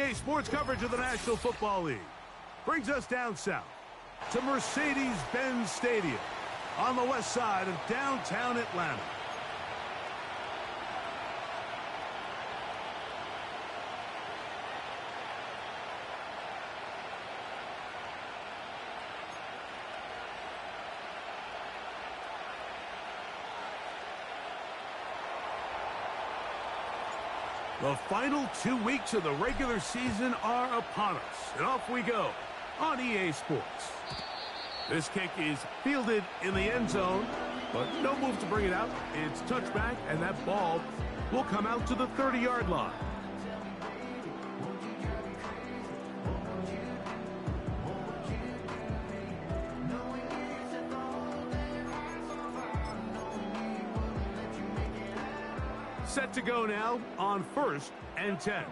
EA Sports coverage of the National Football League brings us down south to Mercedes-Benz Stadium on the west side of downtown Atlanta. The final 2 weeks of the regular season are upon us, and off we go on EA Sports. This kick is fielded in the end zone, but no move to bring it out. It's touchback, and that ball will come out to the 30-yard line. Set to go now on 1st and 10.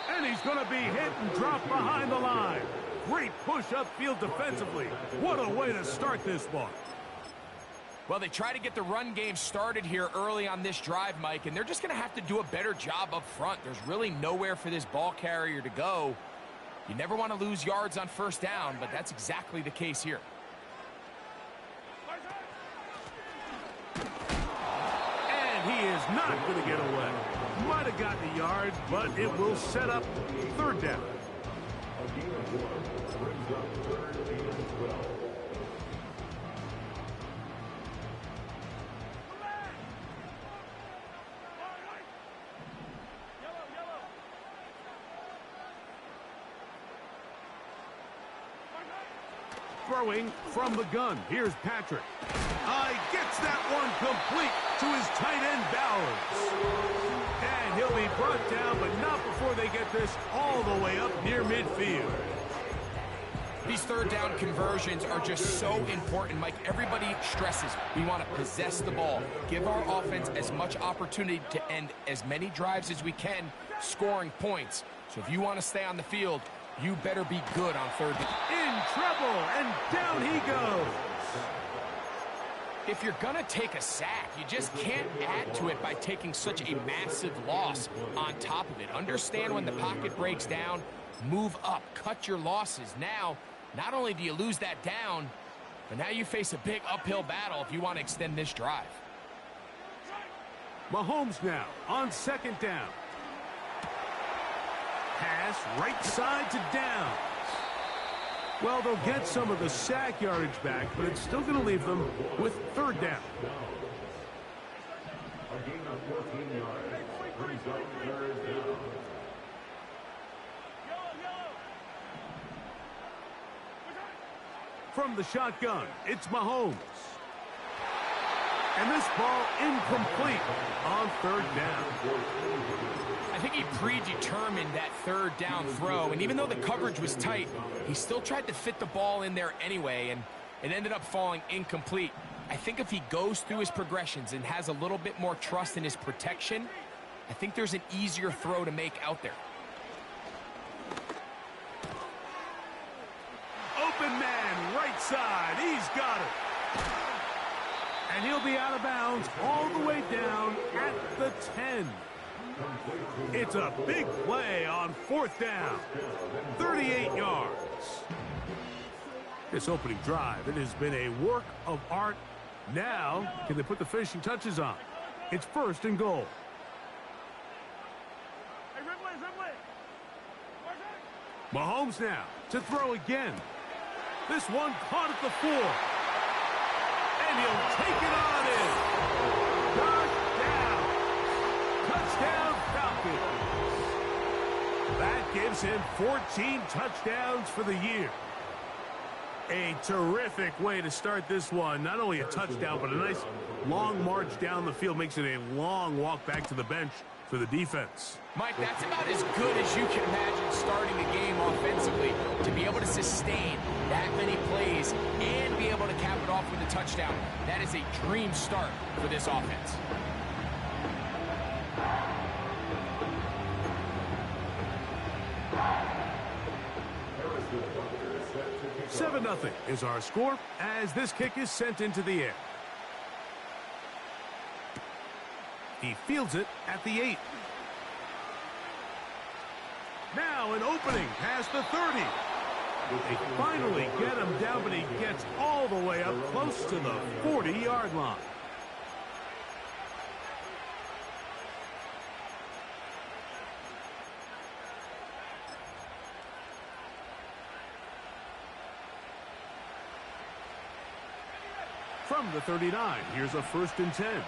And he's going to be hit and dropped behind the line. Great push upfield defensively. What a way to start this one. Well, they try to get the run game started here early on this drive, Mike, and they're just going to have to do a better job up front. There's really nowhere for this ball carrier to go. You never want to lose yards on 1st down, but that's exactly the case here. He is not going to get away. Might have gotten a yard, but it will set up 3rd down. Throwing from the gun. Here's Patrick. Gets that one complete to his tight end Bowers. And he'll be brought down, but not before they get this all the way up near midfield. These 3rd down conversions are just so important, Mike. Everybody stresses we want to possess the ball, give our offense as much opportunity to end as many drives as we can, scoring points. So if you want to stay on the field, you better be good on 3rd down. In trouble, and down he goes. If you're going to take a sack, you just can't add to it by taking such a massive loss on top of it. Understand when the pocket breaks down, move up, cut your losses. Now, not only do you lose that down, but now you face a big uphill battle if you want to extend this drive. Mahomes now on 2nd down. Pass right side to down. Well, they'll get some of the sack yardage back, but it's still going to leave them with 3rd down. From the shotgun, it's Mahomes. And this ball incomplete on 3rd down. I think he predetermined that 3rd down throw, and even though the coverage was tight, he still tried to fit the ball in there anyway, and it ended up falling incomplete. I think if he goes through his progressions and has a little bit more trust in his protection, I think there's an easier throw to make out there. Open man, right side, he's got it. And he'll be out of bounds all the way down at the 10. It's a big play on 4th down. 38 yards. This opening drive, it has been a work of art. Now, can they put the finishing touches on? It's 1st and goal. Mahomes now to throw again. This one caught at the 4. And he'll take it on in. Touchdown Falcons. That gives him 14 touchdowns for the year. A terrific way to start this one. Not only a touchdown, but a nice long march down the field. Makes it a long walk back to the bench for the defense. Mike, that's about as good as you can imagine starting a game offensively. To be able to sustain that many plays and be able to cap it off with a touchdown, that is a dream start for this offense. 7-0 is our score as this kick is sent into the air. He fields it at the 8. Now an opening past the 30. They finally get him down, but he gets all the way up close to the 40-yard line. From the 39, here's a 1st and 10.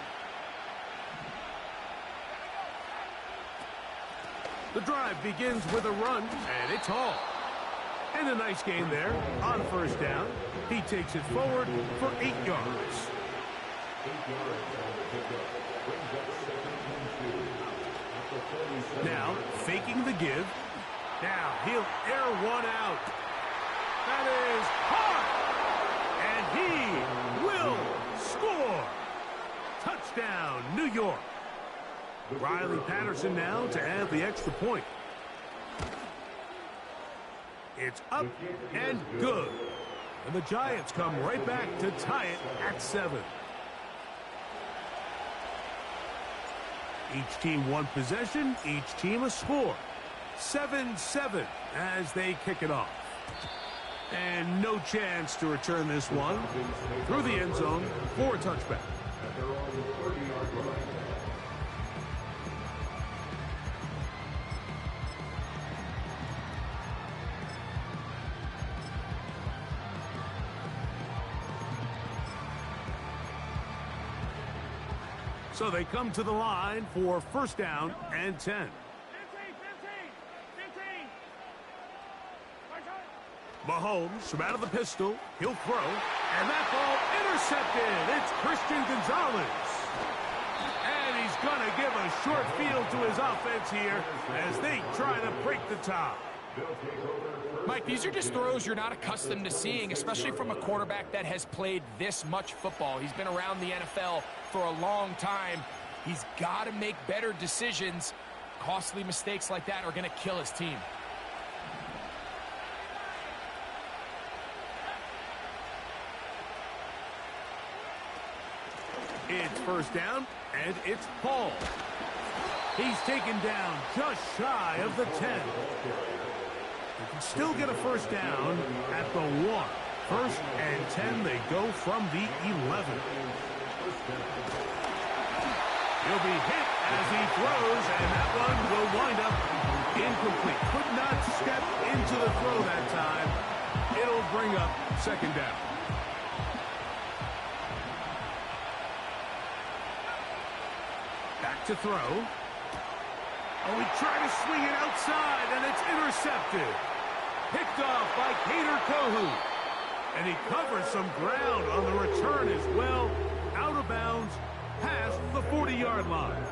The drive begins with a run, and it's Hall. And a nice gain there on 1st down. He takes it forward for 8 yards. Now, faking the give. Now, he'll air one out. That is hard. And he will score. Touchdown, New York. Riley Patterson now to add the extra point. It's up and good. And the Giants come right back to tie it at 7. Each team one possession, each team a score. 7-7 as they kick it off. And no chance to return this one through the end zone for a touchback. So they come to the line for 1st down and 10. 15. Mahomes from out of the pistol. He'll throw. And that ball intercepted. It's Christian Gonzalez. And he's going to give a short field to his offense here as they try to break the tie. Mike, these are just throws you're not accustomed to seeing, especially from a quarterback that has played this much football. He's been around the NFL for a long time. He's got to make better decisions. Costly mistakes like that are going to kill his team. It's 1st down, and it's Paul. He's taken down just shy of the 10. They can still get a 1st down at the 1. 1st and 10, they go from the 11. He'll be hit as he throws, and that one will wind up incomplete. Could not step into the throw that time. It'll bring up 2nd down. Back to throw. Oh, he tried to swing it outside, and it's intercepted. Picked off by Kader Kohou. And he covers some ground on the return as well. Out of bounds, past the 40-yard line.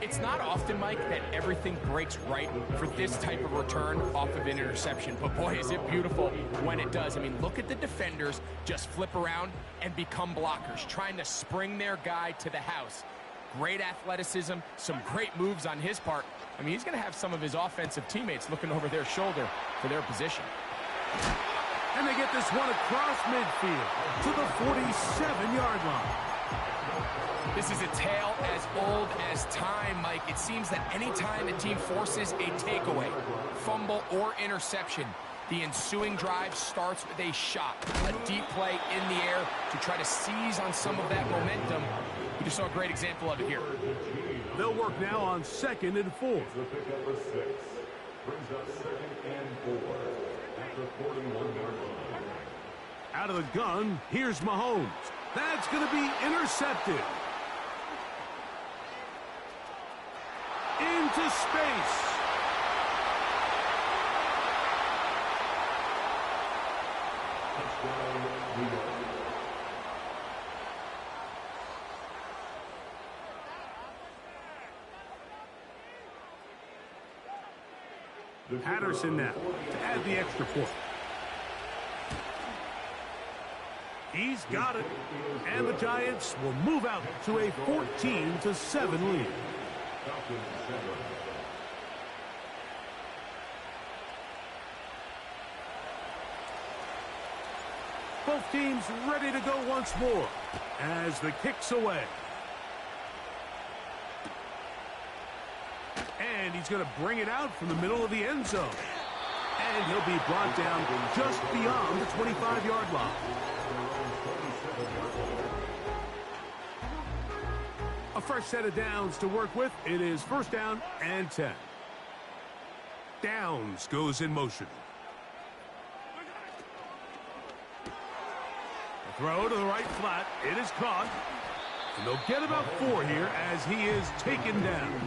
It's not often, Mike, that everything breaks right for this type of return off of an interception. But, boy, is it beautiful when it does. I mean, look at the defenders just flip around and become blockers, trying to spring their guy to the house. Great athleticism, some great moves on his part. I mean, he's going to have some of his offensive teammates looking over their shoulder for their position. And they get this one across midfield to the 47-yard line. This is a tale as old as time, Mike. It seems that any time the team forces a takeaway, fumble, or interception, the ensuing drive starts with a shot, a deep play in the air to try to seize on some of that momentum. We just saw a great example of it here. They'll work now on 2nd and 4. Brings up 2nd and 4 at the 41-yard line. Out of the gun, here's Mahomes. That's going to be intercepted. Into space. Patterson now to add the extra point. He's got it, and the Giants will move out to a 14-7 lead. Both teams ready to go once more as the kick's away. And he's going to bring it out from the middle of the end zone. And he'll be brought down just beyond the 25-yard line. A fresh set of downs to work with. It is first down and 10. Downs goes in motion. A throw to the right flat. It is caught. And they'll get about 4 here as he is taken down.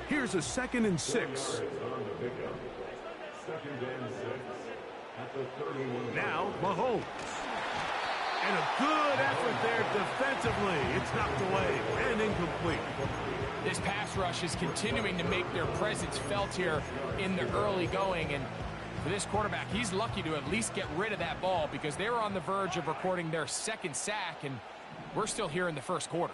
Here's a 2nd and 6. Now Mahomes. And a good effort there defensively. It's knocked away and incomplete. This pass rush is continuing to make their presence felt here in the early going. And for this quarterback, he's lucky to at least get rid of that ball because they were on the verge of recording their 2nd sack, and we're still here in the first quarter.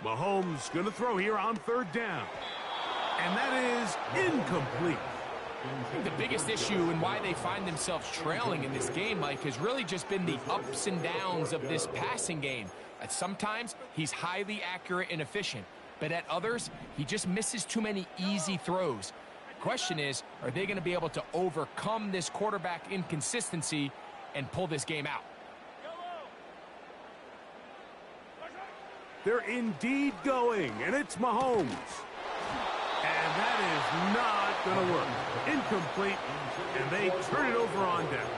Mahomes going to throw here on 3rd down. And that is incomplete. I think the biggest issue and why they find themselves trailing in this game, Mike, has really just been the ups and downs of this passing game. Sometimes he's highly accurate and efficient, but at others, he just misses too many easy throws. The question is, are they going to be able to overcome this quarterback inconsistency and pull this game out? They're indeed going, and it's Mahomes. And that is not going to work. Incomplete, and they turn it over on downs.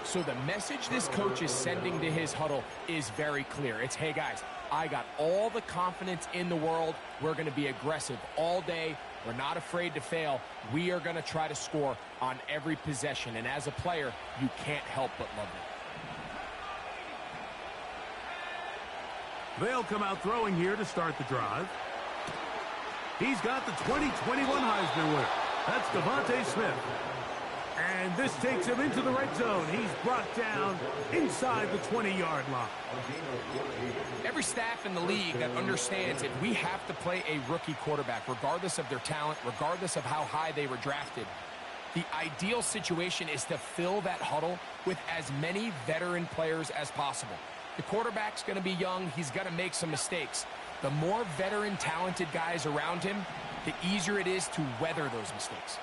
So the message this coach is sending to his huddle is very clear. It's, hey, guys, I got all the confidence in the world. We're going to be aggressive all day. We're not afraid to fail. We are going to try to score on every possession. And as a player, you can't help but love it. They'll come out throwing here to start the drive. He's got the 2021 Heisman winner. That's Devontae Smith. And this takes him into the red zone. He's brought down inside the 20-yard line. Every staff in the league that understands that we have to play a rookie quarterback, regardless of their talent, regardless of how high they were drafted. The ideal situation is to fill that huddle with as many veteran players as possible. The quarterback's going to be young. He's going to make some mistakes. The more veteran, talented guys around him, the easier it is to weather those mistakes.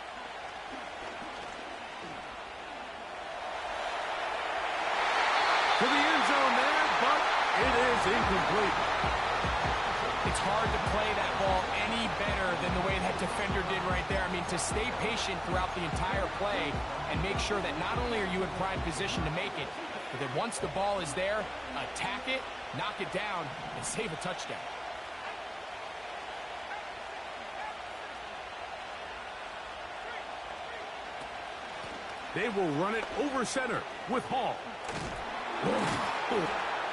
To the end zone there, but it is incomplete. It's hard to play that ball any better than the way that defender did right there. I mean, to stay patient throughout the entire play and make sure that not only are you in prime position to make it, but then once the ball is there, attack it, knock it down, and save a touchdown. They will run it over center with Hall.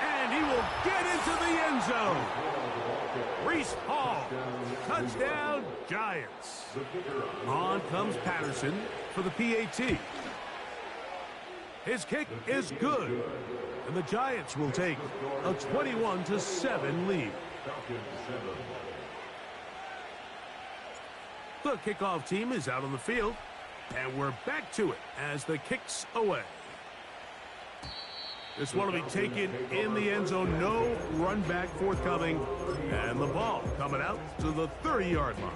And he will get into the end zone. Breece Hall. Touchdown, Giants. On comes Patterson for the PAT. His kick is good. And the Giants will take a 21-7 lead. The kickoff team is out on the field. And we're back to it as the kick's away. This one will be taken in the end zone. No run back forthcoming. And the ball coming out to the 30-yard line.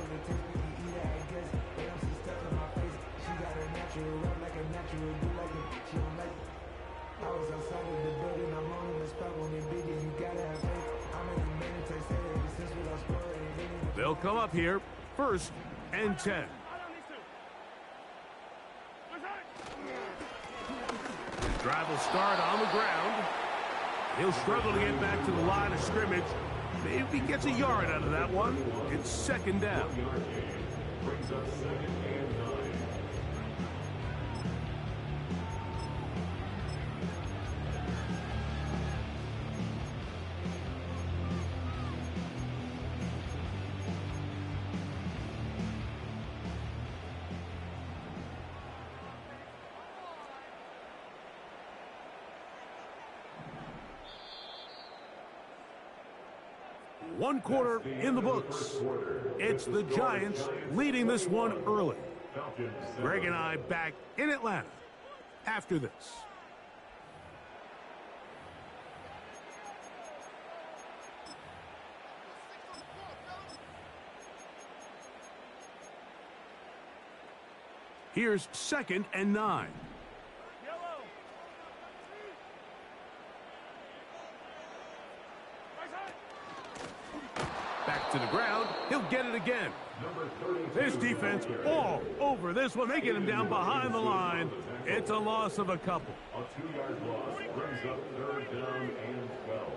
They'll come up here, 1st and 10. Drive will start on the ground. He'll struggle to get back to the line of scrimmage. Maybe he gets a yard out of that one. It's 2nd down. One quarter in the books. It's the Giants leading this one early. Greg and I back in Atlanta after this. Here's 2nd and 9. Back to the ground. He'll get it again. This defense all over this one. They get him down behind the line. It's a loss of a couple. A 2-yard loss brings up 3rd down and 12.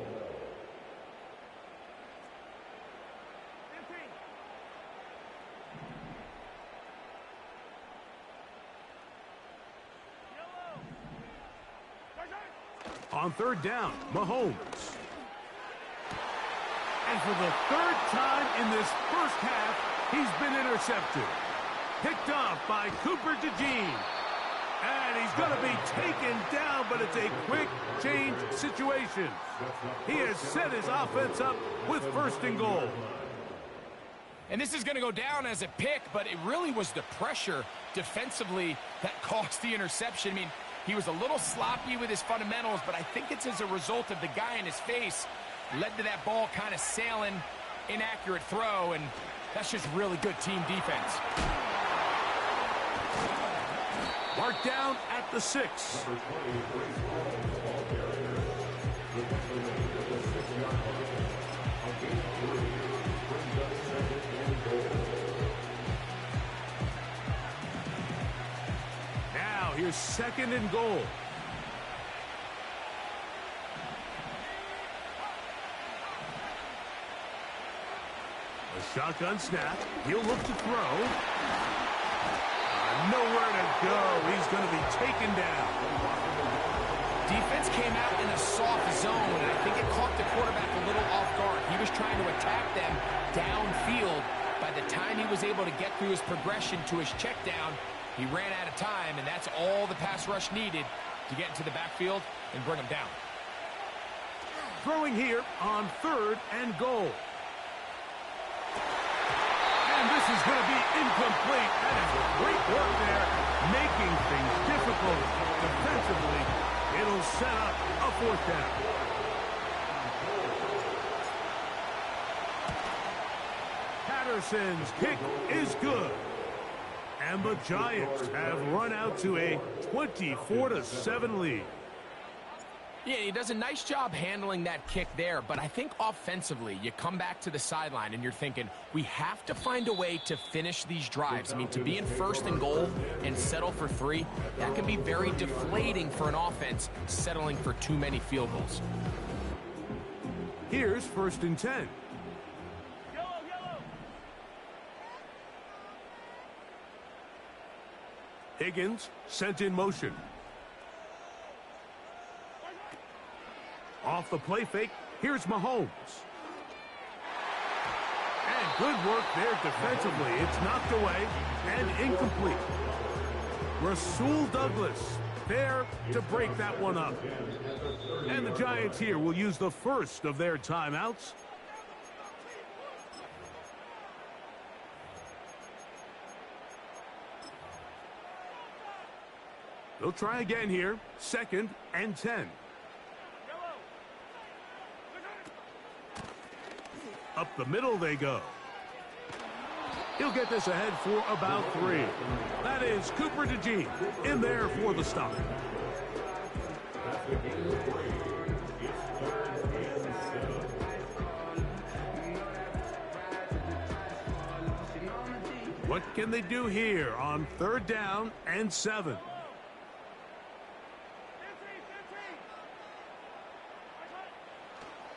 On 3rd down, Mahomes. And for the 3rd time in this first half, he's been intercepted. Picked off by Cooper DeJean. And he's going to be taken down, but it's a quick change situation. He has set his offense up with 1st and goal. And this is going to go down as a pick, but it really was the pressure defensively that caused the interception. I mean, he was a little sloppy with his fundamentals, but I think it's as a result of the guy in his face led to that ball kind of sailing, inaccurate throw, and that's just really good team defense. Marked down at the 6. Now here's 2nd and goal. A shotgun snap. He'll look to throw. Nowhere to go. He's going to be taken down. Defense came out in a soft zone, and I think it caught the quarterback a little off guard. He was trying to attack them downfield. By the time he was able to get through his progression to his check down, he ran out of time, and that's all the pass rush needed to get into the backfield and bring him down. Throwing here on 3rd and goal. And this is going to be incomplete. That is great work there, making things difficult defensively. It'll set up a 4th down. Patterson's kick is good. And the Giants have run out to a 24-7 lead. Yeah, he does a nice job handling that kick there, but I think offensively, you come back to the sideline and you're thinking, we have to find a way to finish these drives. I mean, to be in 1st and goal and settle for 3, that can be very deflating for an offense settling for too many field goals. Here's 1st and 10. Higgins sent in motion. Off the play fake, here's Mahomes. And good work there defensively. It's knocked away and incomplete. Rasul Douglas there to break that one up. And the Giants here will use the first of their timeouts. They'll try again here. 2nd and 10. Up the middle they go. He'll get this ahead for about 3. That is Cooper DeJean in there for the stop. What can they do here on 3rd down and 7?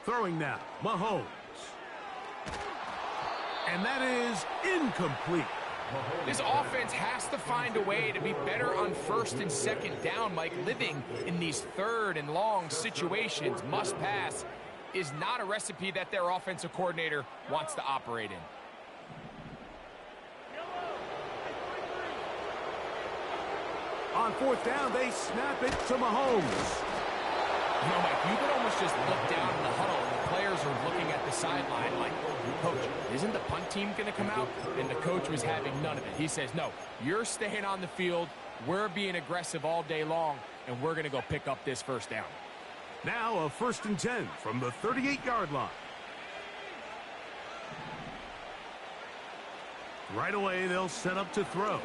Throwing now, Mahomes. And that is incomplete. This offense has to find a way to be better on 1st and 2nd down, Mike. Living in these 3rd and long situations, must pass, is not a recipe that their offensive coordinator wants to operate in. On 4th down, they snap it to Mahomes. You know, Mike, you can almost just look down in the huddle, and the players are looking at the sideline like, Coach, isn't the punt team going to come out? And the coach was having none of it. He says, no, you're staying on the field. We're being aggressive all day long, and we're going to go pick up this first down. Now a 1st and 10 from the 38-yard line. Right away, they'll set up to throw.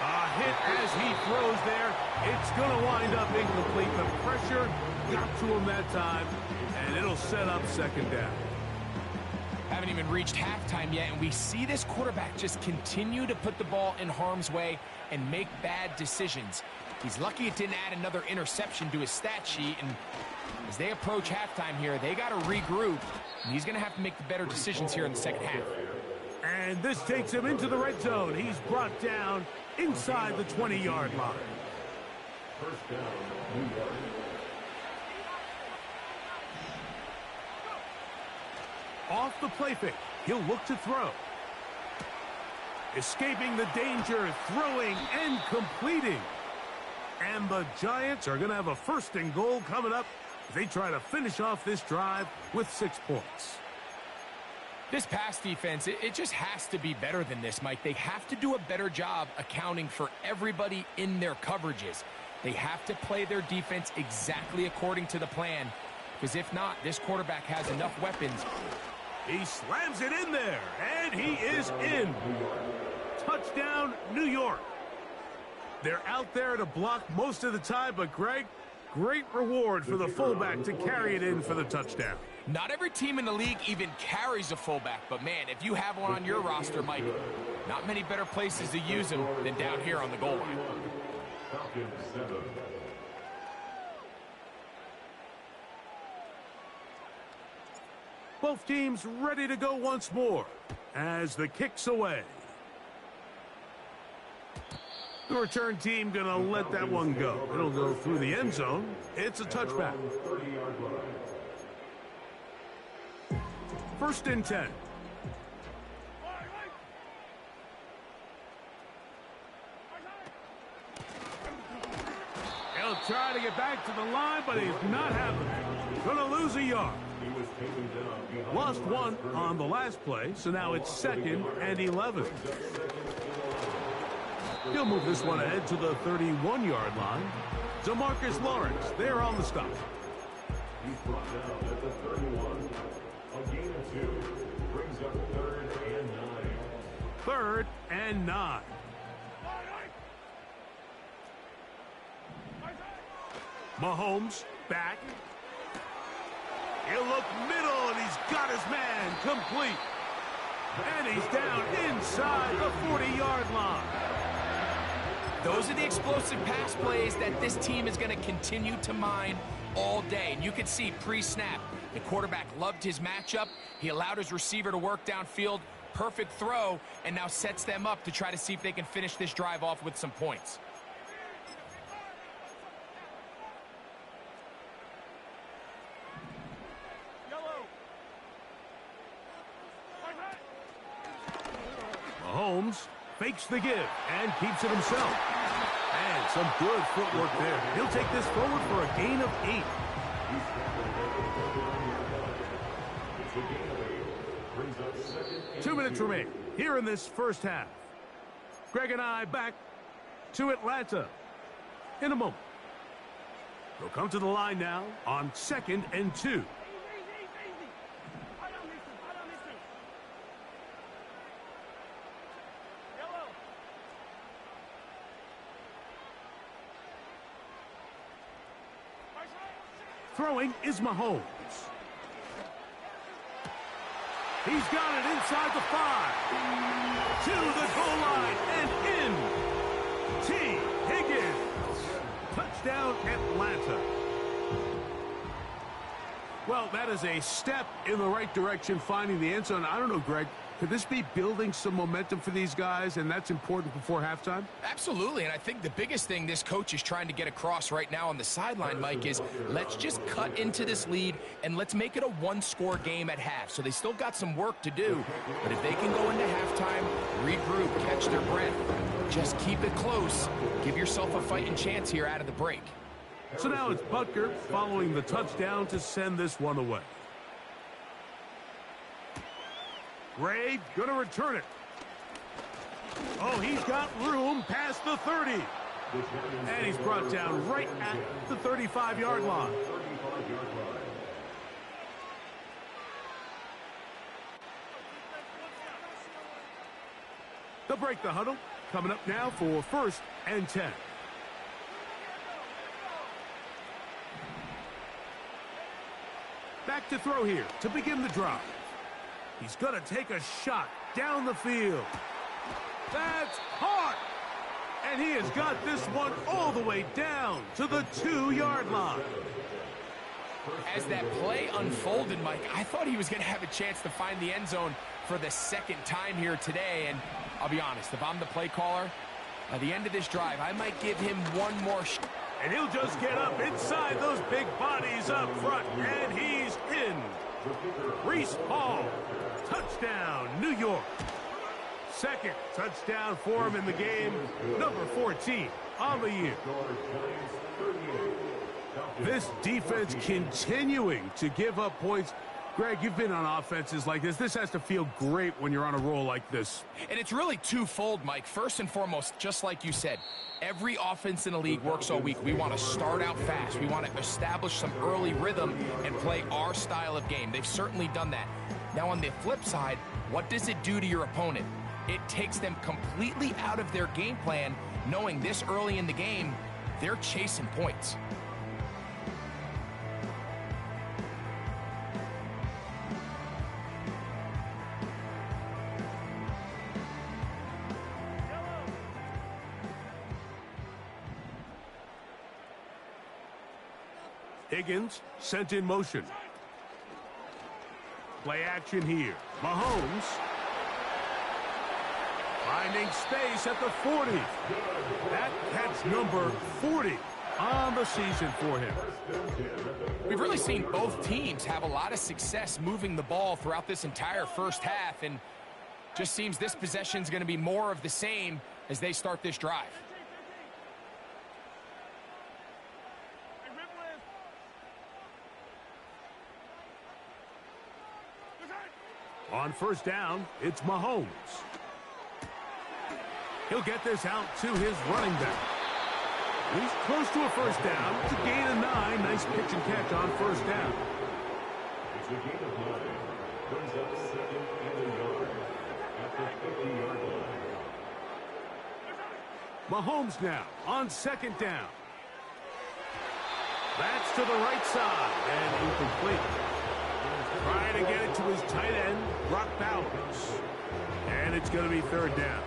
A hit as he throws there. It's going to wind up incomplete. The pressure got to him that time, and it'll set up 2nd down. Haven't even reached halftime yet, and we see this quarterback just continue to put the ball in harm's way and make bad decisions. He's lucky it didn't add another interception to his stat sheet, and as they approach halftime here, they got to regroup, and he's going to have to make the better decisions here in the 2nd half. And this takes him into the red zone. He's brought down inside the 20-yard line. 1st down, New York. Off the play fake, he'll look to throw. Escaping the danger, throwing and completing. And the Giants are going to have a 1st and goal coming up as they try to finish off this drive with 6 points. This pass defense, it just has to be better than this, Mike. They have to do a better job accounting for everybody in their coverages. They have to play their defense exactly according to the plan, because if not, this quarterback has enough weapons. He slams it in there, and he is in. Touchdown, New York. They're out there to block most of the time, but Greg, great reward for the fullback to carry it in for the touchdown. Not every team in the league even carries a fullback, but man, if you have one on your roster, Mike, not many better places to use him than down here on the goal line. Falcons 7. Both teams ready to go once more as the kick's away. The return team going to let that one go. It'll go through the end zone. It's a touchback. 30-yard line. 1st and 10. He'll try to get back to the line, but he's not having it. Going to lose a yard. He was taken down behind. Lost 1 on the last play, so now it's 2nd and 11. He'll move this one ahead to the 31-yard line. DeMarcus Lawrence there on the stop. He's brought down at the 31. A gain of 2 brings up 3rd and 9. 3rd and 9. Mahomes back. He'll look middle, and he's got his man complete. And he's down inside the 40-yard line. Those are the explosive pass plays that this team is going to continue to mine all day. And you can see pre-snap, the quarterback loved his matchup. He allowed his receiver to work downfield. Perfect throw, and now sets them up to try to see if they can finish this drive off with some points. Mahomes fakes the give and keeps it himself. And some good footwork there. He'll take this forward for a gain of 8. It's a gain of 8. Brings up 2nd and 2 minutes remain here in this first half. Greg and I back to Atlanta in a moment. They'll come to the line now on 2nd and 2. Throwing is Mahomes. He's got it inside the 5. To the goal line and in. T. Higgins. Touchdown, Atlanta. Well, that is a step in the right direction, finding the end zone. I don't know, Greg. Could this be building some momentum for these guys, and that's important before halftime? Absolutely, and I think the biggest thing this coach is trying to get across right now on the sideline, Mike, is let's just cut into this lead and let's make it a one-score game at half. So they still got some work to do, but if they can go into halftime, regroup, catch their breath, just keep it close, give yourself a fighting chance here out of the break. So now it's Butker following the touchdown to send this one away. Gray going to return it. Oh, he's got room past the 30. And he's brought down right at the 35-yard line. They'll break the huddle. Coming up now for 1st and 10. Back to throw here to begin the drive. He's going to take a shot down the field. That's hard. And he has got this one all the way down to the 2-yard line. As that play unfolded, Mike, I thought he was going to have a chance to find the end zone for the second time here today. And I'll be honest, if I'm the play caller, at the end of this drive, I might give him one more shot. And he'll just get up inside those big bodies up front. And he's in. Breece Hall. Touchdown, New York. Second touchdown for him in the game. Number 14 on the year. This defense continuing to give up points. Greg, you've been on offenses like this. This has to feel great when you're on a roll like this. And it's really twofold, Mike. First and foremost, just like you said, every offense in the league works all week. We want to start out fast. We want to establish some early rhythm and play our style of game. They've certainly done that. Now, on the flip side, what does it do to your opponent? It takes them completely out of their game plan, knowing this early in the game, they're chasing points. Higgins sent in motion. Play action here. Mahomes finding space at the 40. That's number 40 on the season for him. We've really seen both teams have a lot of success moving the ball throughout this entire first half, and just seems this possession is going to be more of the same as they start this drive. On first down, it's Mahomes. He'll get this out to his running back. He's close to a first down. It's a gain of 9. Nice pitch and catch on first down. It's a gain of 9. Brings up 2nd and a yard at the 50-yard line. Mahomes now on 2nd down. That's to the right side and incomplete. Trying to get it to his tight end, Brock Bowers. And it's going to be 3rd down.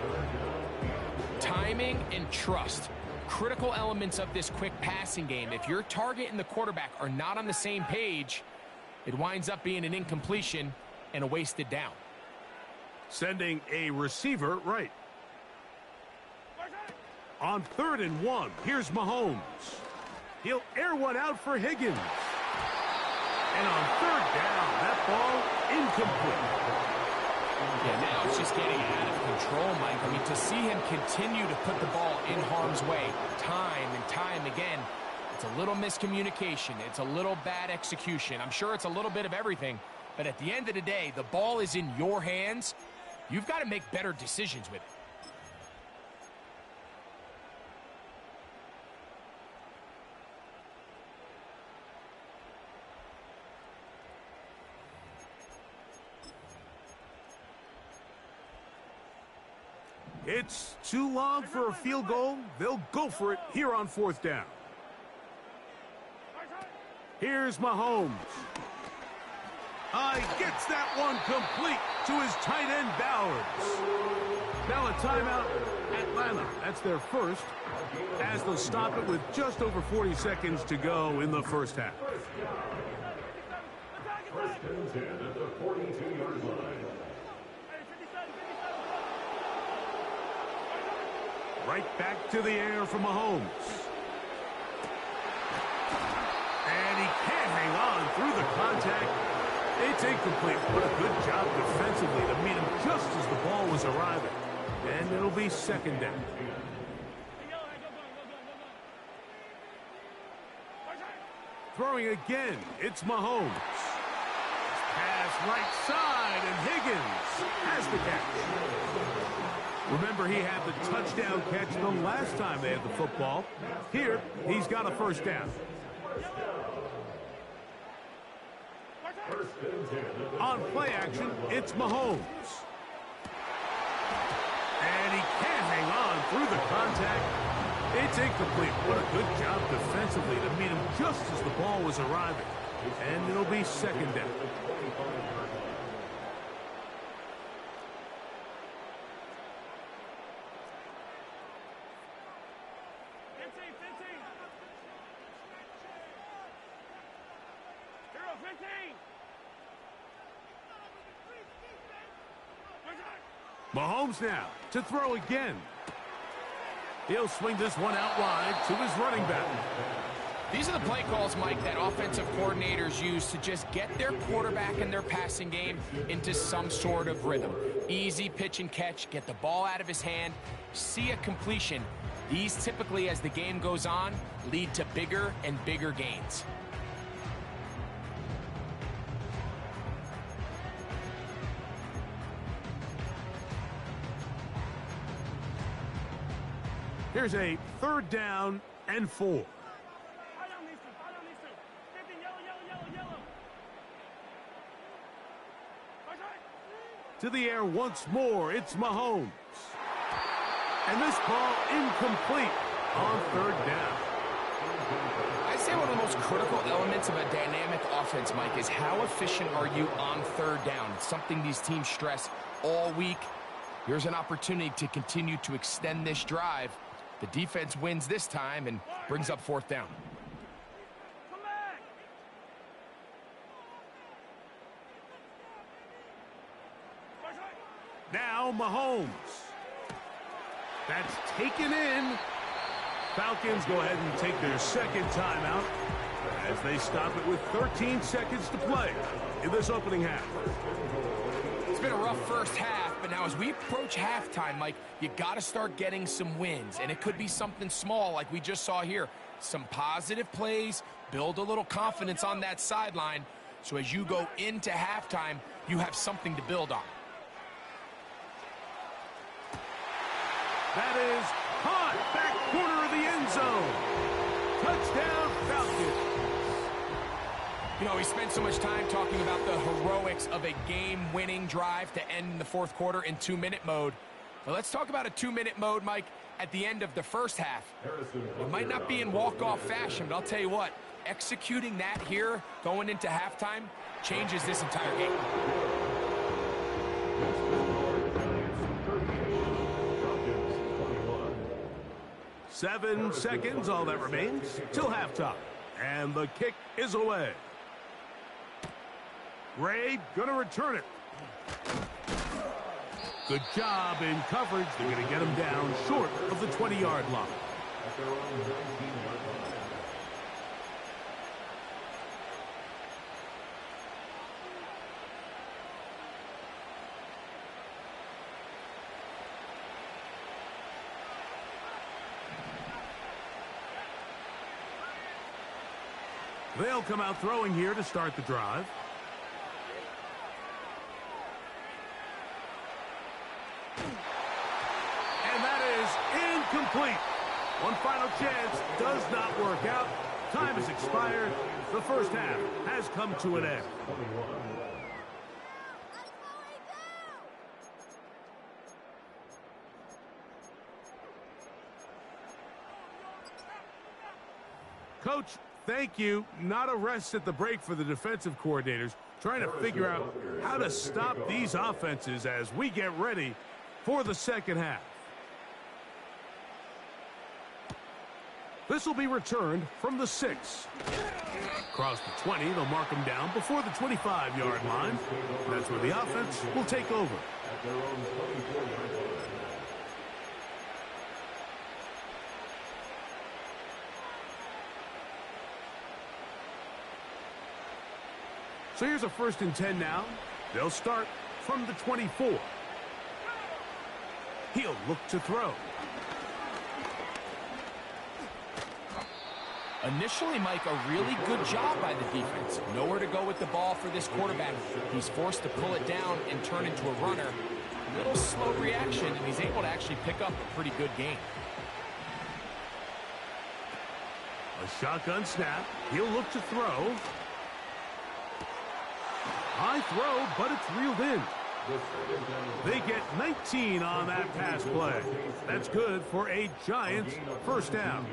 Timing and trust, critical elements of this quick passing game. If your target and the quarterback are not on the same page, it winds up being an incompletion and a wasted down. Sending a receiver right. On 3rd and 1, here's Mahomes. He'll air one out for Higgins. And on 3rd down, that ball incomplete. Yeah, now it's just getting out of control, Mike. I mean, to see him continue to put the ball in harm's way time and time again, it's a little miscommunication. It's a little bad execution. I'm sure it's a little bit of everything. But at the end of the day, the ball is in your hands. You've got to make better decisions with it. It's too long for a field goal. They'll go for it here on 4th down. Here's Mahomes. He gets that one complete to his tight end, Bowers. Now a timeout, Atlanta. That's their first, as they'll stop it with just over 40 seconds to go in the first half. 1st and 10 at the 42-yard line. Right back to the air for Mahomes. And he can't hang on through the contact. It's incomplete. What a good job defensively to meet him just as the ball was arriving. And it'll be 2nd down. Throwing again, it's Mahomes. Pass right side, and Higgins has the catch. Remember, he had the touchdown catch the last time they had the football. Here, he's got a first down. On play action, it's Mahomes. And he can't hang on through the contact. It's incomplete. What a good job defensively to meet him just as the ball was arriving. And it'll be second down. Mahomes now to throw again. He'll swing this one out wide to his running back. These are the play calls, Mike, that offensive coordinators use to just get their quarterback and their passing game into some sort of rhythm. Easy pitch and catch, get the ball out of his hand, see a completion. These typically, as the game goes on, lead to bigger and bigger gains. Here's a third down and 4. To the air once more, it's Mahomes. And this ball incomplete on third down. I'd say one of the most critical elements of a dynamic offense, Mike, is how efficient are you on third down? It's something these teams stress all week. Here's an opportunity to continue to extend this drive. The defense wins this time and brings up fourth down. Now Mahomes. That's taken in. Falcons go ahead and take their second timeout as they stop it with 13 seconds to play in this opening half. It's been a rough first half, but now as we approach halftime, Mike, you got to start getting some wins, and it could be something small like we just saw here. Some positive plays, build a little confidence on that sideline, so as you go into halftime, you have something to build on. That is caught, back corner of the end zone. Touchdown, Falcons. You know, we spent so much time talking about the heroics of a game-winning drive to end the fourth quarter in 2-minute mode. Well, let's talk about a 2-minute mode, Mike, at the end of the first half. It might not be in walk-off fashion, but I'll tell you what, executing that here, going into halftime, changes this entire game. 7 seconds, all that remains, till halftime. And the kick is away. Ray gonna return it. Good job in coverage. They're gonna get him down short of the 20-yard line. They'll come out throwing here to start the drive. And that is incomplete. One final chance does not work out. Time has expired. The first half has come to an end. Coach, thank you. Not a rest at the break for the defensive coordinators, trying to figure out how to stop these offenses as we get ready for the second half. This will be returned from the 6. Across the 20, they'll mark them down before the 25-yard line. That's where the offense will take over. So here's a 1st and 10 now. They'll start from the 24. He'll look to throw. Initially, Mike, a really good job by the defense. Nowhere to go with the ball for this quarterback. He's forced to pull it down and turn into a runner. A little slow reaction, and he's able to actually pick up a pretty good game. A shotgun snap. He'll look to throw. High throw, but it's reeled in. They get 19 on that pass play. That's good for a Giants first down.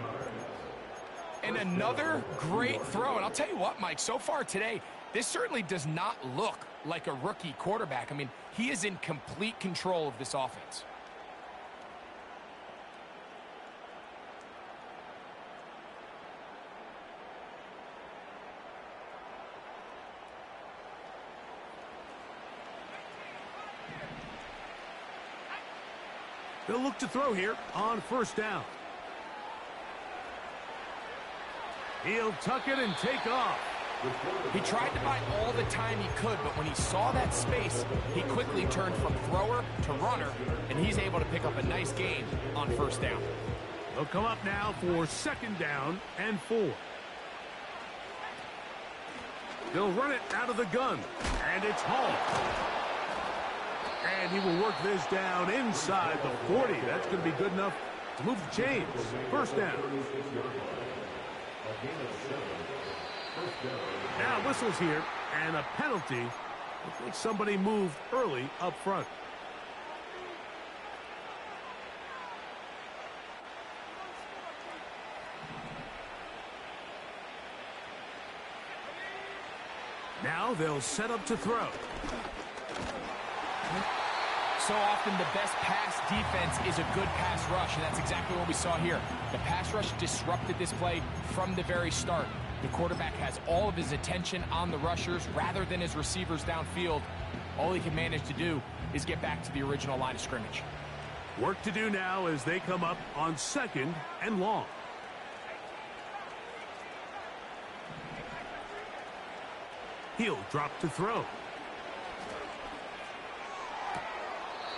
And another great throw. And I'll tell you what, Mike, so far today, this certainly does not look like a rookie quarterback. I mean, he is in complete control of this offense. They'll look to throw here on first down. He'll tuck it and take off. He tried to buy all the time he could, but when he saw that space, he quickly turned from thrower to runner, and he's able to pick up a nice gain on first down. They'll come up now for second down and 4. They'll run it out of the gun, and it's Hall. And he will work this down inside the 40. That's going to be good enough to move the chains. First down. Now whistles here, and a penalty. Looks like somebody moved early up front. Now they'll set up to throw. So often the best pass defense is a good pass rush, and that's exactly what we saw here. The pass rush disrupted this play from the very start. The quarterback has all of his attention on the rushers rather than his receivers downfield. All he can manage to do is get back to the original line of scrimmage. Work to do now as they come up on second and long. He'll drop to throw.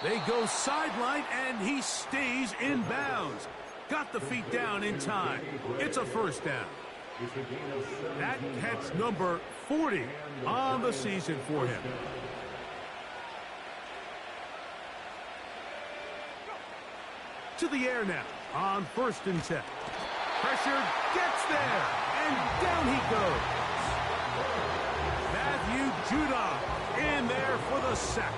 They go sideline, and he stays in bounds. Got the feet down in time. It's a first down. That catch number 40 on the season for him. To the air now on first and 10. Pressure gets there, and down he goes. Matthew Judon in there for the sack.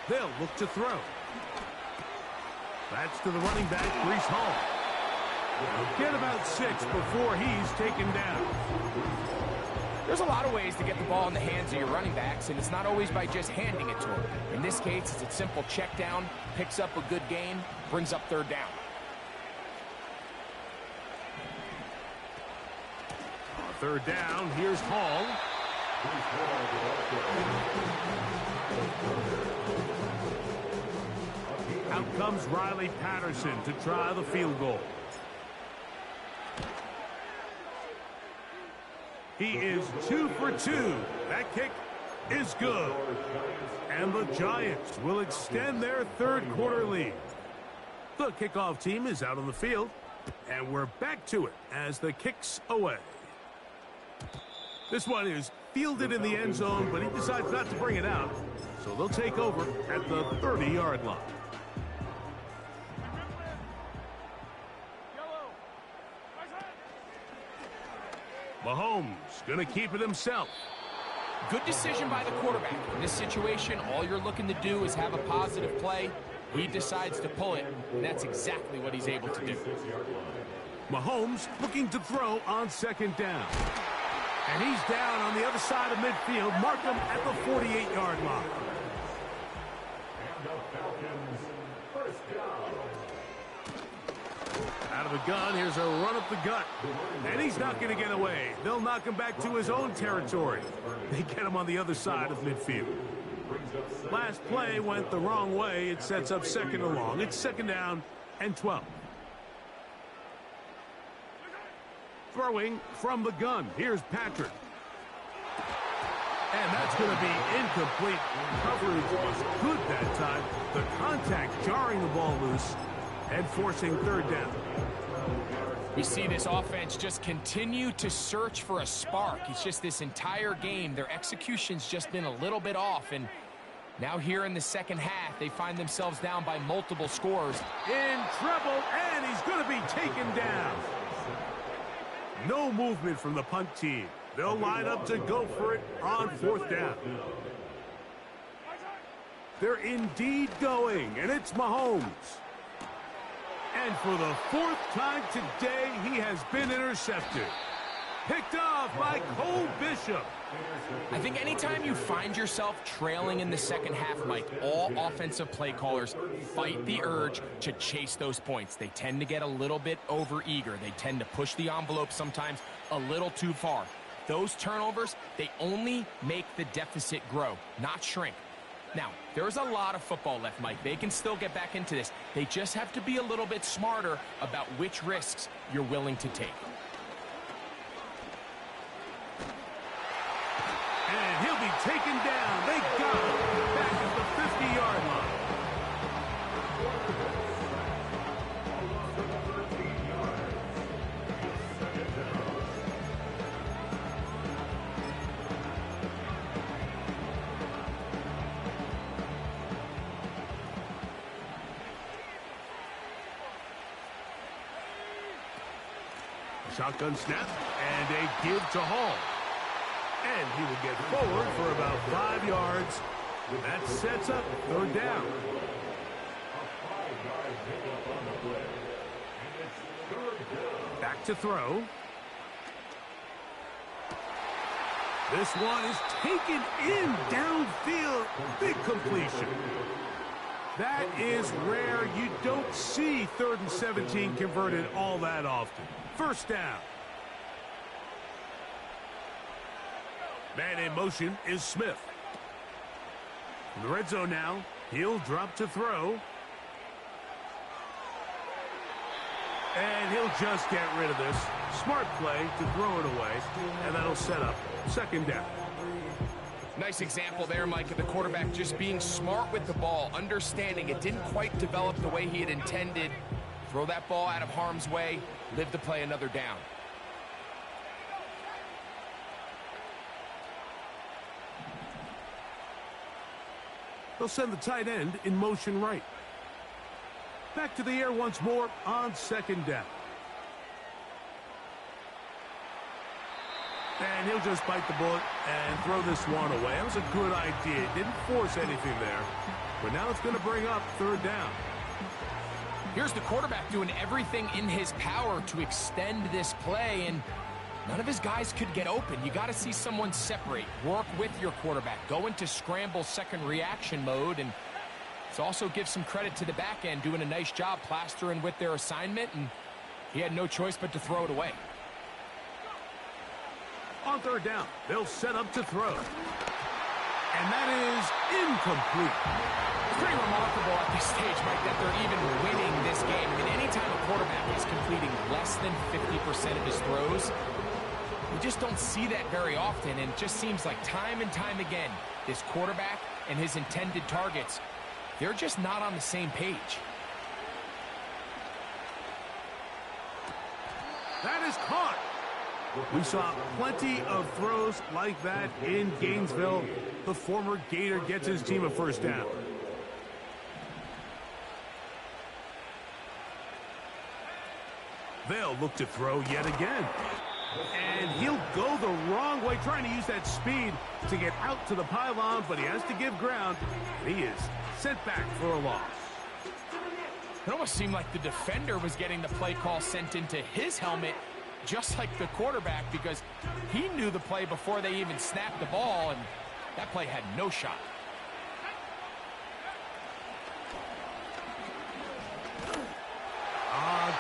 They'll look to throw. That's to the running back, Breece Hall. Get about 6 before he's taken down. There's a lot of ways to get the ball in the hands of your running backs, and it's not always by just handing it to them. In this case, it's a simple check down, picks up a good gain, brings up third down. On third down, here's Hall. Out comes Riley Patterson to try the field goal. He is 2 for 2. That kick is good. And the Giants will extend their third quarter lead. The kickoff team is out on the field, and we're back to it as the kick's away. This one is fielded in the end zone, but he decides not to bring it out, so they'll take over at the 30-yard line. Mahomes going to keep it himself. Good decision by the quarterback. In this situation, all you're looking to do is have a positive play. He decides to pull it, and that's exactly what he's able to do. Mahomes looking to throw on second down. And he's down on the other side of midfield. Mark him at the 48-yard line. Out of the gun, here's a run up the gut. And he's not going to get away. They'll knock him back to his own territory. They get him on the other side of midfield. Last play went the wrong way. It sets up second and long. It's second down and 12. Throwing from the gun. Here's Patrick. And that's going to be incomplete. Coverage was good that time. The contact jarring the ball loose and forcing third down. We see this offense just continue to search for a spark. It's just this entire game, their execution's just been a little bit off. And now here in the second half, they find themselves down by multiple scores. In trouble, and he's going to be taken down. No movement from the punt team. They'll line up to go for it on fourth down. They're indeed going, and it's Mahomes. And for the fourth time today, he has been intercepted. Picked off by Cole Bishop. I think anytime you find yourself trailing in the second half, Mike, all offensive play callers fight the urge to chase those points. They tend to get a little bit overeager. They tend to push the envelope sometimes a little too far. Those turnovers, they only make the deficit grow, not shrink. Now, there's a lot of football left, Mike. They can still get back into this. They just have to be a little bit smarter about which risks you're willing to take. And he'll be taken down. They got him back at the 50-yard line. Shotgun snap, and a give to Hall. And he will get forward for about 5 yards. That sets up third down. Back to throw. This one is taken in downfield. Big completion. That is rare. You don't see 3rd and 17 converted all that often. First down. Man in motion is Smith. In the red zone now. He'll drop to throw. And he'll just get rid of this. Smart play to throw it away. And that'll set up second down. Nice example there, Mike, of the quarterback just being smart with the ball, understanding it didn't quite develop the way he had intended. Throw that ball out of harm's way, live to play another down. They'll send the tight end in motion right. Back to the air once more on second down. And he'll just bite the bullet and throw this one away. That was a good idea. Didn't force anything there. But now it's going to bring up third down. Here's the quarterback doing everything in his power to extend this play, and none of his guys could get open. You got to see someone separate, work with your quarterback, go into scramble second reaction mode, and it also gives some credit to the back end doing a nice job plastering with their assignment, and he had no choice but to throw it away. On third down, they'll set up to throw. And that is incomplete. It's pretty remarkable at this stage, Mike, that they're even winning this game. I mean, anytime a quarterback is completing less than 50% of his throws, we just don't see that very often, and it just seems like time and time again, this quarterback and his intended targets, they're just not on the same page. That is caught. We saw plenty of throws like that in Gainesville. The former Gator gets his team a first down. They'll look to throw yet again. And he'll go the wrong way, trying to use that speed to get out to the pylon, but he has to give ground. He is sent back for a loss. It almost seemed like the defender was getting the play call sent into his helmet, just like the quarterback, because he knew the play before they even snapped the ball, and that play had no shot.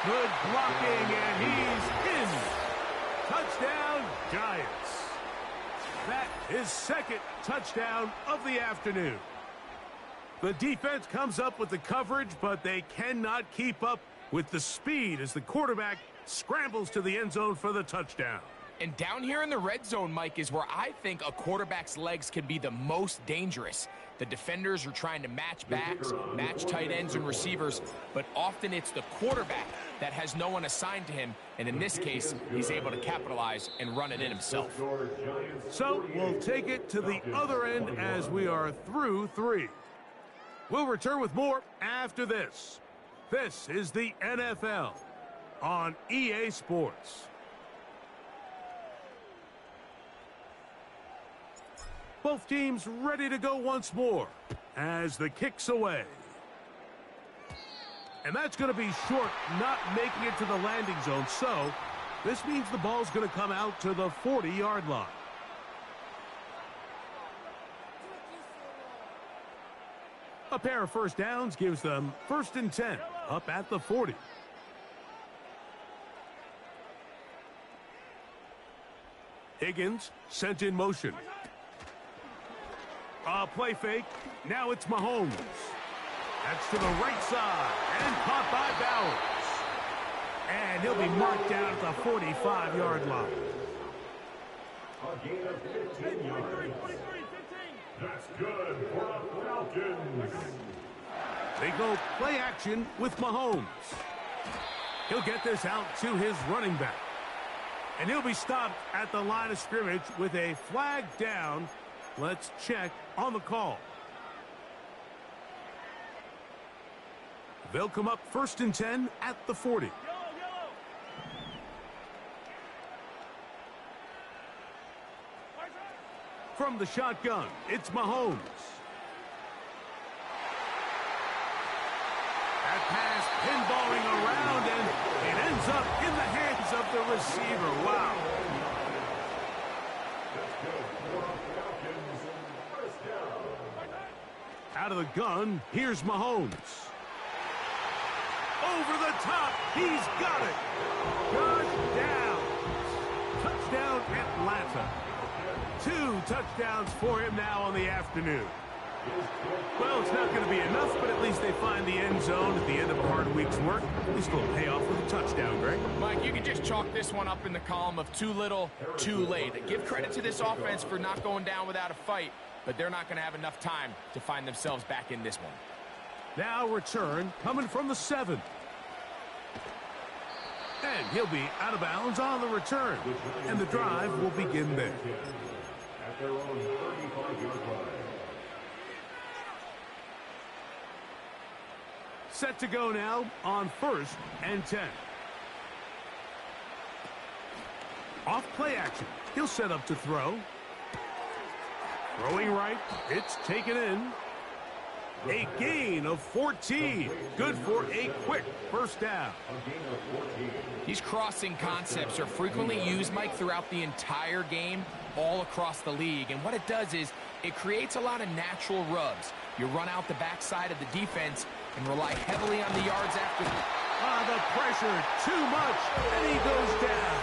Good blocking, and he's in. Touchdown, Giants. That is second touchdown of the afternoon. The defense comes up with the coverage, but they cannot keep up with the speed as the quarterback scrambles to the end zone for the touchdown. And down here in the red zone, Mike, is where I think a quarterback's legs can be the most dangerous. The defenders are trying to match backs, match tight ends and receivers, but often it's the quarterback that has no one assigned to him, and in this case, he's able to capitalize and run it in himself. So we'll take it to the other end as we are through 3. We'll return with more after this. This is the NFL on EA Sports. Both teams ready to go once more as the kick's away. And that's going to be short, not making it to the landing zone. So this means the ball's going to come out to the 40-yard line. A pair of first downs gives them 1st and 10 up at the 40. Higgins sent in motion. Play fake. Now it's Mahomes. That's to the right side and caught by Bowers. And he'll be marked down at the 45-yard line. A gain of 15 yards. That's good for the Falcons. They go play action with Mahomes. He'll get this out to his running back. And he'll be stopped at the line of scrimmage with a flag down. Let's check on the call. They'll come up 1st and 10 at the 40. From the shotgun, it's Mahomes. That pass pinballing around, and it ends up in the hands of the receiver. Wow. Out of the gun, here's Mahomes. Over the top, he's got it. Touchdown. Touchdown, Atlanta. 2 touchdowns for him now on the afternoon. Well, it's not going to be enough, but at least they find the end zone at the end of a hard week's work. At least they'll pay off with a touchdown, Greg. Mike, you can just chalk this one up in the column of too little, too late. Give credit to this offense for not going down without a fight, but they're not going to have enough time to find themselves back in this one. Now return coming from the 7. And he'll be out of bounds on the return. And the drive will begin there. At their own 35-yard line. Set to go now on 1st and 10. Off play action. He'll set up to throw. Throwing right. It's taken in. A gain of 14. Good for a quick first down. These crossing concepts are frequently used, Mike, throughout the entire game, all across the league. And what it does is it creates a lot of natural rubs. You run out the backside of the defense and rely heavily on the yards after. The pressure, too much, and he goes down.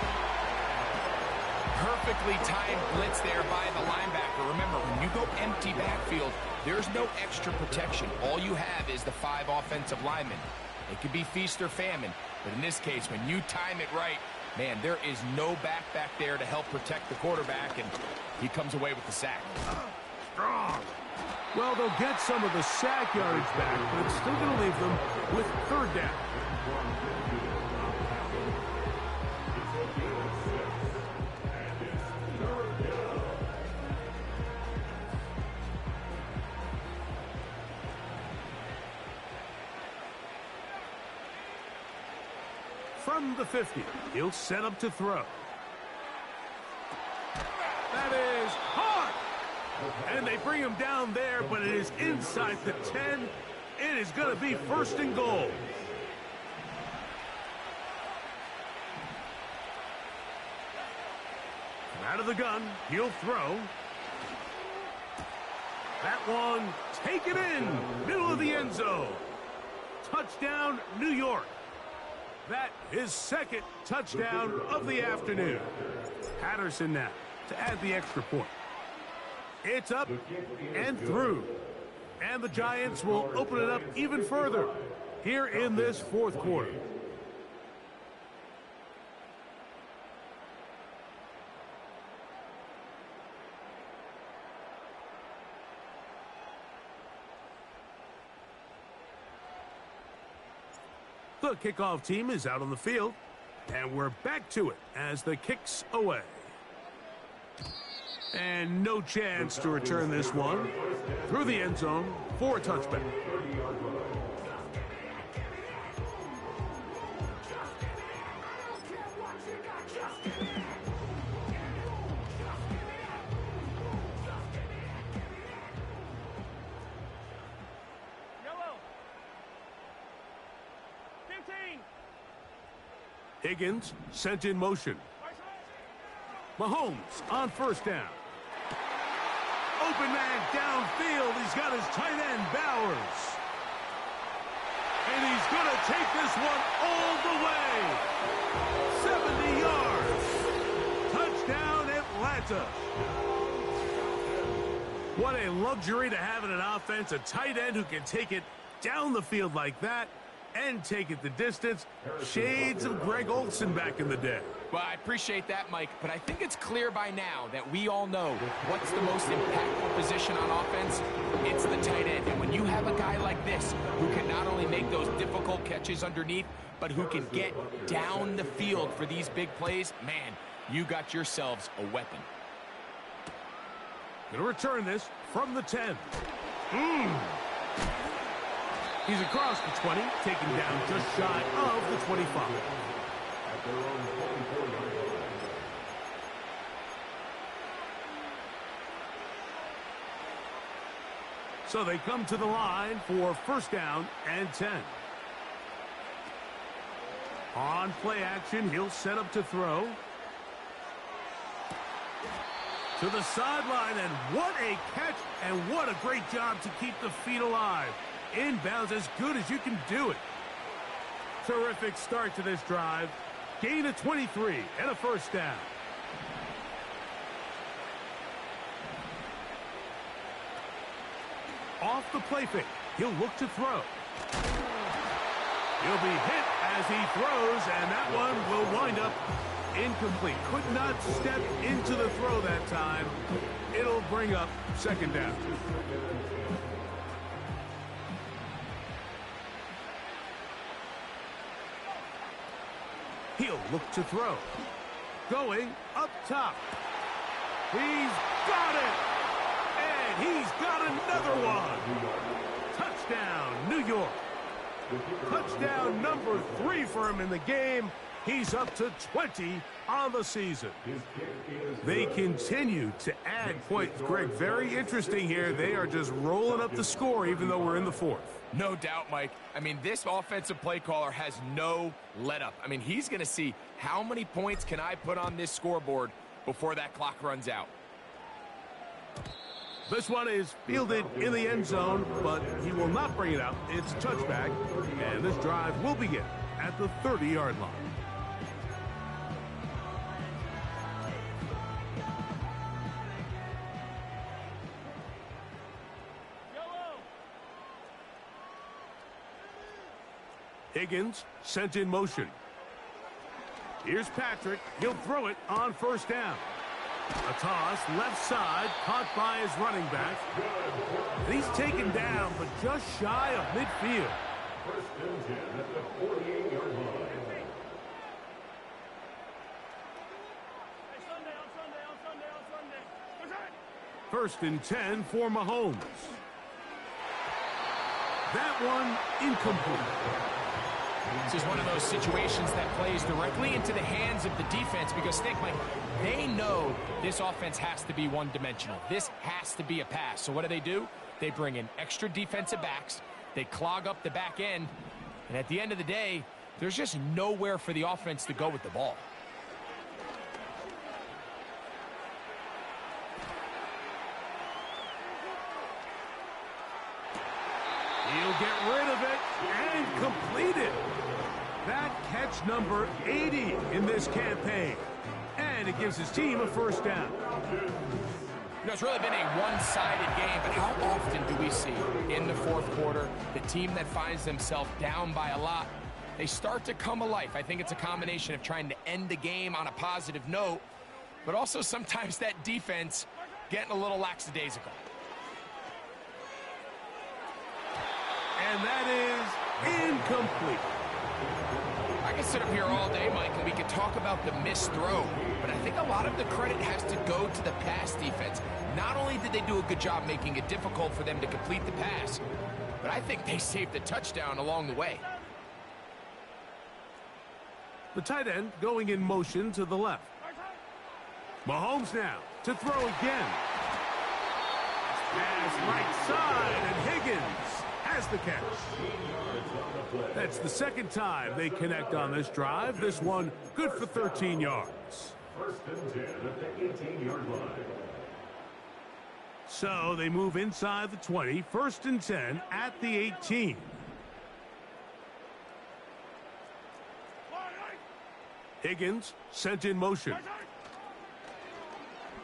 Perfectly timed blitz there by the linebacker. Remember, when you go empty backfield, there's no extra protection. All you have is the 5 offensive linemen. It could be feast or famine, but in this case, when you time it right, man, there is no back there to help protect the quarterback, and he comes away with the sack. Strong. Well, they'll get some of the sack yardage back, but it's still going to leave them with 3rd down. From the 50, he'll set up to throw. That is hard. And they bring him down there, but it is inside the 10. It is going to be 1st and goal. Out of the gun, he'll throw. That one, take it in, middle of the end zone. Touchdown, New York. That is 2nd touchdown of the afternoon. Patterson now to add the extra point. It's up and through. And the Giants will open it up even further here in this 4th quarter. The kickoff team is out on the field, and we're back to it as the kick's away. And no chance to return this one through the end zone for a touchback. Higgins sent in motion. Mahomes on first down. Open man downfield. He's got his tight end, Bowers. And he's going to take this one all the way. 70 yards. Touchdown, Atlanta. What a luxury to have in an offense. A tight end who can take it down the field like that and take it the distance. Shades of Greg Olsen back in the day. Well, I appreciate that, Mike, but I think it's clear by now that we all know what's the most impactful position on offense. It's the tight end. And when you have a guy like this who can not only make those difficult catches underneath, but who can get down the field for these big plays, man, you got yourselves a weapon. Gonna return this from the 10. He's across the 20, taken down just shy of the 25. At their own 44-yard line. So they come to the line for first down and 10. On play action, he'll set up to throw. To the sideline, and what a catch, and what a great job to keep the feet alive. Inbounds as good as you can do it. Terrific start to this drive. Gain of 23 and a first down. Off the play fake, he'll look to throw. He'll be hit as he throws, and that one will wind up incomplete. Could not step into the throw that time. It'll bring up second down. He'll look to throw. Going up top. He's got it. And he's got another one. Touchdown, New York. Touchdown number 3 for him in the game. He's up to 20 on the season. They continue to add points. Greg, very interesting here. They are just rolling up the score even though we're in the 4th. No doubt, Mike. I mean, this offensive play caller has no let-up. I mean, he's going to see how many points can I put on this scoreboard before that clock runs out. This one is fielded in the end zone, but he will not bring it out. It's a touchback, and this drive will begin at the 30-yard line. Higgins sent in motion. Here's Patrick. He'll throw it on first down. A toss, left side, caught by his running back. And he's taken down, but just shy of midfield. First and 10 at the 48-yard line. First and 10 for Mahomes. That one incomplete. This is one of those situations that plays directly into the hands of the defense because, think, Mike, they know this offense has to be one-dimensional. This has to be a pass. So what do? They bring in extra defensive backs. They clog up the back end. And at the end of the day, there's just nowhere for the offense to go with the ball. He'll get rid of it and complete it. That catch number 80 in this campaign. And it gives his team a first down. You know, it's really been a one-sided game, but how often do we see in the fourth quarter the team that finds themselves down by a lot, they start to come alive? I think it's a combination of trying to end the game on a positive note, but also sometimes that defense getting a little lackadaisical. And that is incomplete. I could sit up here all day, Mike, and we could talk about the missed throw, but I think a lot of the credit has to go to the pass defense. Not only did they do a good job making it difficult for them to complete the pass, but I think they saved the touchdown along the way. The tight end going in motion to the left. Mahomes now to throw again. Pass right side, and Higgins has the catch. That's the second time they connect on this drive. This one good for 13 yards. First and 10 at the 18-yard line. So they move inside the 20, first and 10 at the 18. Higgins sent in motion.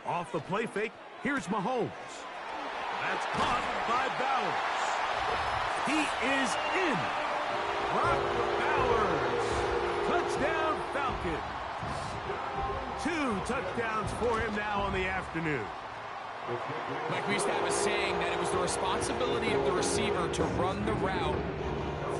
Off the play fake, here's Mahomes. That's caught by Bowers. He is in. Brock Bowers. Touchdown Falcons. 2 touchdowns for him now on the afternoon. Mike, we used to have a saying that it was the responsibility of the receiver to run the route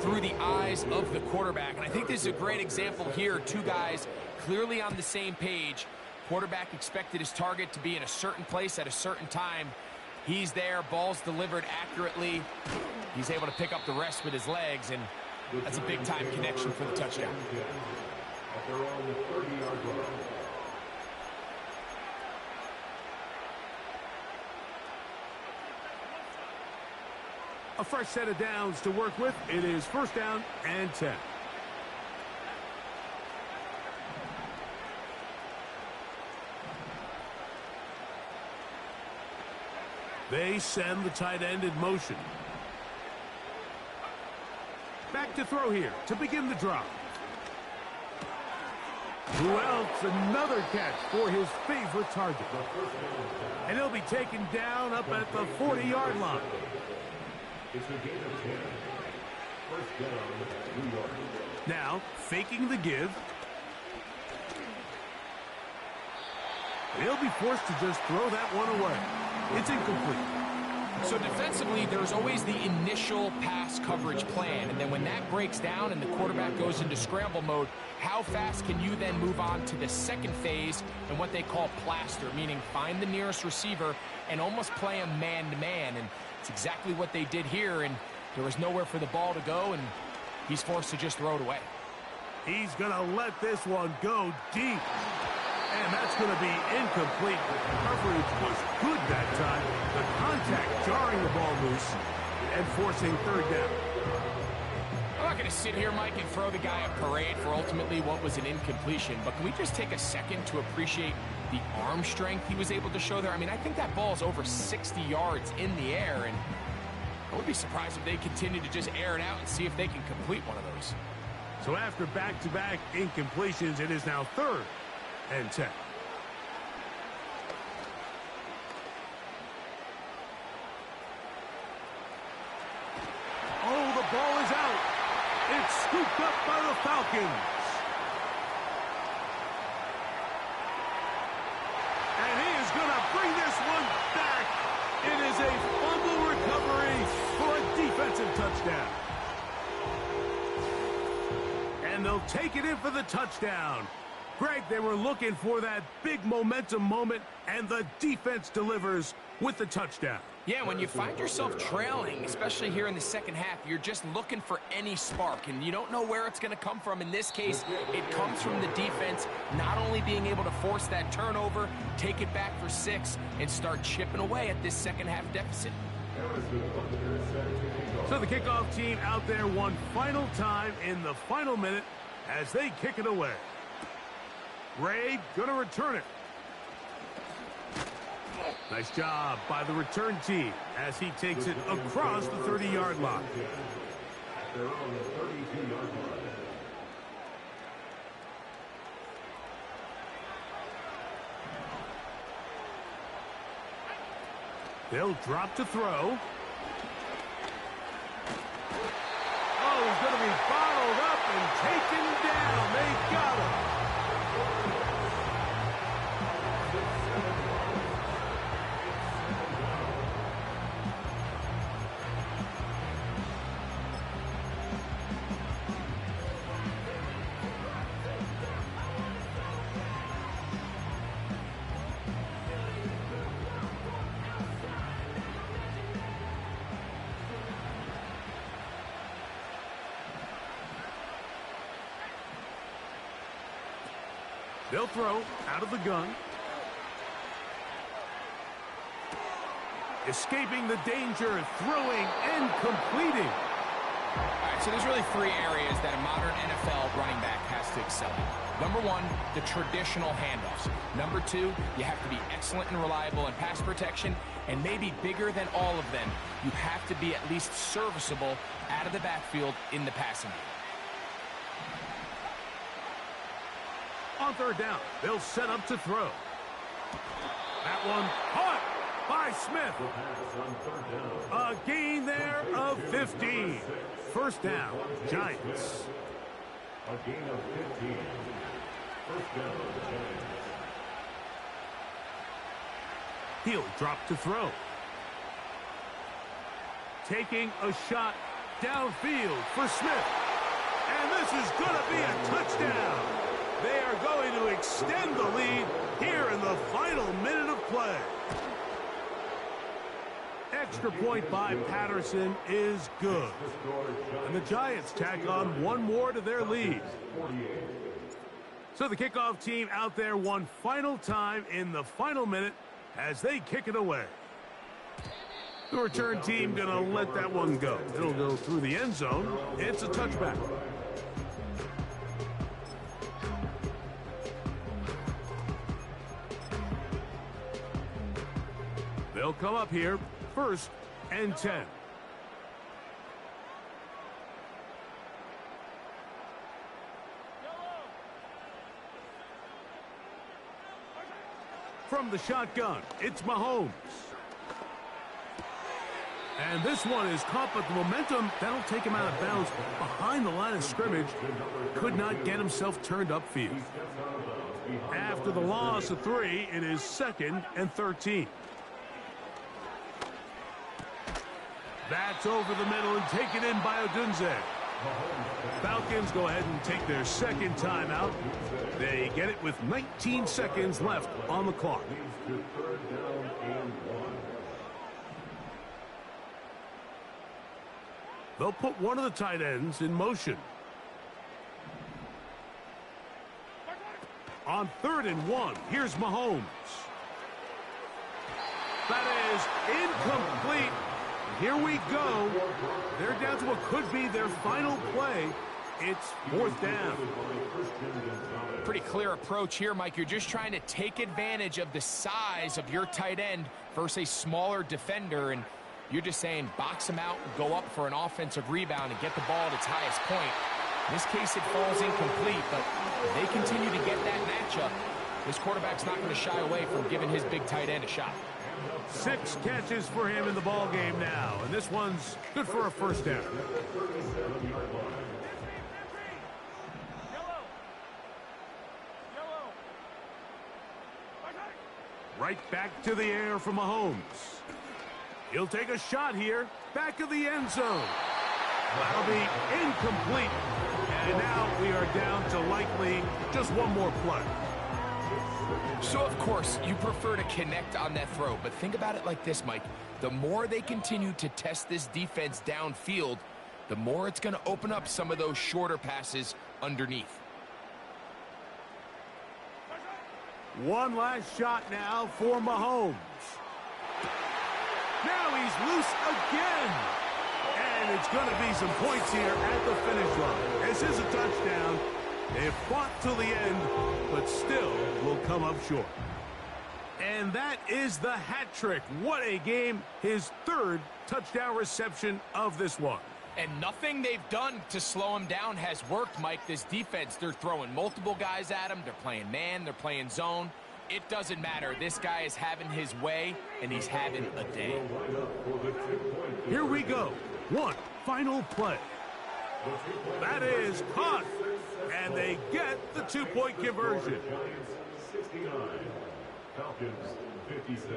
through the eyes of the quarterback. And I think this is a great example here. 2 guys clearly on the same page. Quarterback expected his target to be in a certain place at a certain time. He's there, ball's delivered accurately. He's able to pick up the rest with his legs, and that's a big-time connection for the touchdown. At their own 30-yard line. A fresh set of downs to work with. It is first down and 10. They send the tight end in motion. Back to throw here to begin the drive. Who else? Another catch for his favorite target. And he'll be taken down up at the 40-yard line. It's a gain of 10. First down, 2 yards. Now, faking the give. He'll be forced to just throw that one away. It's incomplete. So defensively, there's always the initial pass coverage plan, and then when that breaks down and the quarterback goes into scramble mode, how fast can you then move on to the second phase and what they call plaster, meaning find the nearest receiver and almost play him man-to-man, and it's exactly what they did here, and there was nowhere for the ball to go, and he's forced to just throw it away. He's going to let this one go deep. And that's going to be incomplete. Coverage was good that time. The contact jarring the ball loose and forcing third down. I'm not going to sit here, Mike, and throw the guy a parade for ultimately what was an incompletion, but can we just take a second to appreciate the arm strength he was able to show there? I mean, I think that ball is over 60 yards in the air, and I would be surprised if they continue to just air it out and see if they can complete one of those. So after back-to-back incompletions, it is now third and 10. Oh, the ball is out. It's scooped up by the Falcons. And he is going to bring this one back. It is a fumble recovery for a defensive touchdown. And they'll take it in for the touchdown. Greg, they were looking for that big momentum moment, and the defense delivers with the touchdown. Yeah, when you find yourself trailing, especially here in the second half, you're just looking for any spark, and you don't know where it's going to come from. In this case, it comes from the defense not only being able to force that turnover, take it back for 6, and start chipping away at this second half deficit. So the kickoff team out there one final time in the final minute as they kick it away. Ray going to return it. Nice job by the return team as he takes it across the 30-yard line. They're on the 32-yard line. They'll drop to throw. Oh, he's going to be bottled up and taken down. They got him. They'll throw out of the gun. Escaping the danger, throwing and completing. All right, so there's really three areas that a modern NFL running back has to excel in. Number one, the traditional handoffs. Number two, you have to be excellent and reliable in pass protection. And maybe bigger than all of them, you have to be at least serviceable out of the backfield in the passing game. On third down, they'll set up to throw. That one caught by Smith. A gain there of 15. First down, Giants. A gain of 15. First down, Giants. He'll drop to throw. Taking a shot downfield for Smith. And this is going to be a touchdown. They are going to extend the lead here in the final minute of play. Extra point by Patterson is good. And the Giants tack on one more to their lead. So the kickoff team out there one final time in the final minute as they kick it away. The return team going to let that one go. It'll go through the end zone. It's a touchback. They'll come up here, 1st and 10. From the shotgun, it's Mahomes. And this one is caught, but the momentum, that'll take him out of bounds behind the line of scrimmage. Could not get himself turned upfield. After the loss of 3, it is 2nd and 13. That's over the middle and taken in by Odunze. Falcons go ahead and take their second timeout. They get it with 19 seconds left on the clock. They'll put one of the tight ends in motion. On 3rd and 1, here's Mahomes. That is incomplete. Here we go. They're down to what could be their final play. It's 4th down. Pretty clear approach here, Mike. You're just trying to take advantage of the size of your tight end versus a smaller defender, and you're just saying box him out, go up for an offensive rebound, and get the ball at its highest point. In this case, it falls incomplete, but if they continue to get that matchup, this quarterback's not going to shy away from giving his big tight end a shot. 6 catches for him in the ball game now, and this one's good for a first down. Right back to the air for Mahomes. He'll take a shot here, back of the end zone. That'll be incomplete, and now we are down to likely just one more play. So, of course, you prefer to connect on that throw, but think about it like this, Mike. The more they continue to test this defense downfield, the more it's going to open up some of those shorter passes underneath. One last shot now for Mahomes. Now he's loose again. And it's going to be some points here at the finish line. This is a touchdown. They've fought till the end, but still will come up short. And that is the hat trick. What a game. His 3rd touchdown reception of this one. And nothing they've done to slow him down has worked, Mike. This defense, they're throwing multiple guys at him. They're playing man. They're playing zone. It doesn't matter. This guy is having his way, and he's having a day. Here we go. One final play. That is caught. And they get the 2-point conversion. Giants 69, Falcons 56.